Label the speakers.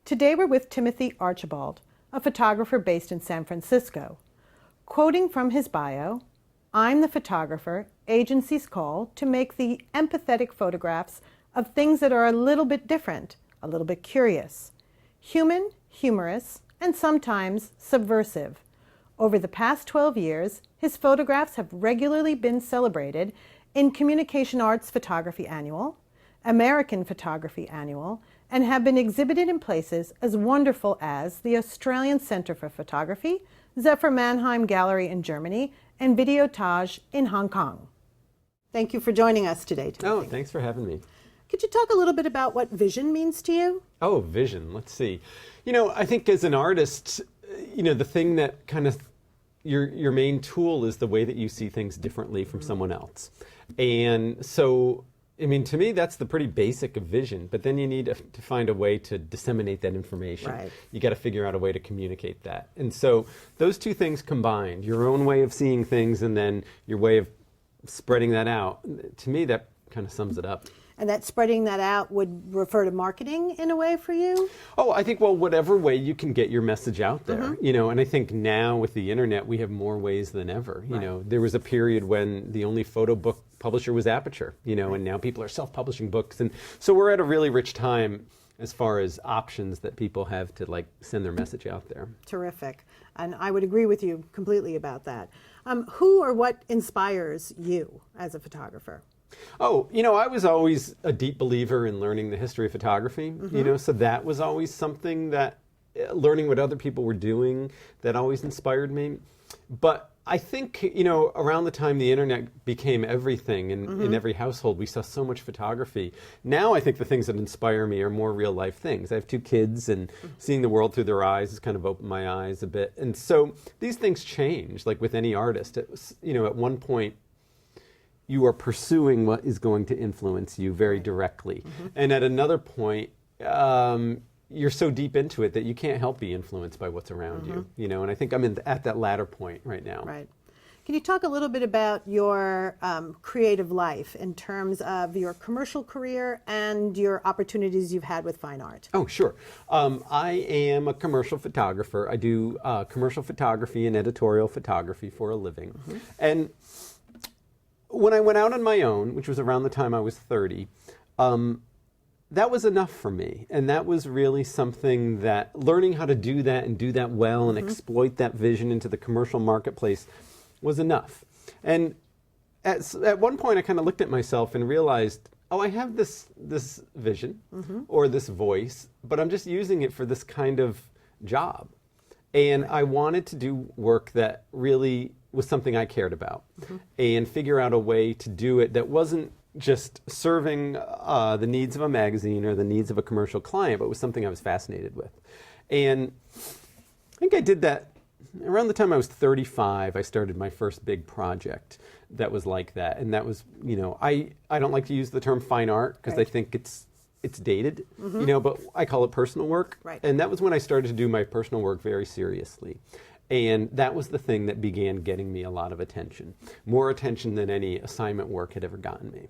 Speaker 1: Today we're with Timothy Archibald, a photographer based in San Francisco. Quoting from his bio, "I'm the photographer agencies call to make the empathetic photographs of things that are a little bit different, a little bit curious, human, humorous, and sometimes subversive." Over the past 12 years, his photographs have regularly been celebrated in Communication Arts Photography Annual, American Photography Annual, and have been exhibited in places as wonderful as the Australian Centre for Photography, Zephyr Mannheim Gallery in Germany, and Videotage in Hong Kong. Thank you for joining us today, Timothy.
Speaker 2: Oh, thanks for having me.
Speaker 1: Could you talk a little bit about what vision means to you?
Speaker 2: Oh, vision. Let's see. I think as an artist, the thing that kind of your main tool is the way that you see things differently from someone else. And so, to me, that's the pretty basic of vision, but then you need to find a way to disseminate that information.
Speaker 1: Right.
Speaker 2: You got to figure out a way to communicate that. And so those two things combined, your own way of seeing things and then your way of spreading that out, to me, that kind of sums it up.
Speaker 1: And that spreading that out would refer to marketing in a way for you?
Speaker 2: Oh, I think, whatever way you can get your message out there, and I think now with the internet, we have more ways than ever.
Speaker 1: Right.
Speaker 2: There was a period when the only photo book publisher was Aperture, and now people are self-publishing books. And so we're at a really rich time as far as options that people have to send their message out there.
Speaker 1: Terrific. And I would agree with you completely about that. Who or what inspires you as a photographer?
Speaker 2: Oh, I was always a deep believer in learning the history of photography, so that was always something that, learning what other people were doing, that always inspired me. But I think, around the time the internet became everything in every household, we saw so much photography. Now I think the things that inspire me are more real life things. I have two kids, and seeing the world through their eyes has kind of opened my eyes a bit. And so these things change, like with any artist. At one point, you are pursuing what is going to influence you very directly. And at another point, you're so deep into it that you can't help be influenced by what's around you. And I think I'm at that latter point right now.
Speaker 1: Right. Can you talk a little bit about your creative life in terms of your commercial career and your opportunities you've had with fine art?
Speaker 2: Oh, sure. I am a commercial photographer. I do commercial photography and editorial photography for a living. And when I went out on my own, which was around the time I was 30, that was enough for me. And that was really something that learning how to do that and do that well and exploit that vision into the commercial marketplace was enough. And at one point, I kind of looked at myself and realized, oh, I have this vision or this voice, but I'm just using it for this kind of job. And I wanted to do work that really was something I cared about and figure out a way to do it that wasn't just serving the needs of a magazine or the needs of a commercial client, but was something I was fascinated with. And I think I did that around the time I was 35. I started my first big project that was like that. And that was, I don't like to use the term fine art because I think it's dated, but I call it personal work.
Speaker 1: Right.
Speaker 2: And that was when I started to do my personal work very seriously. And that was the thing that began getting me a lot of attention, more attention than any assignment work had ever gotten me.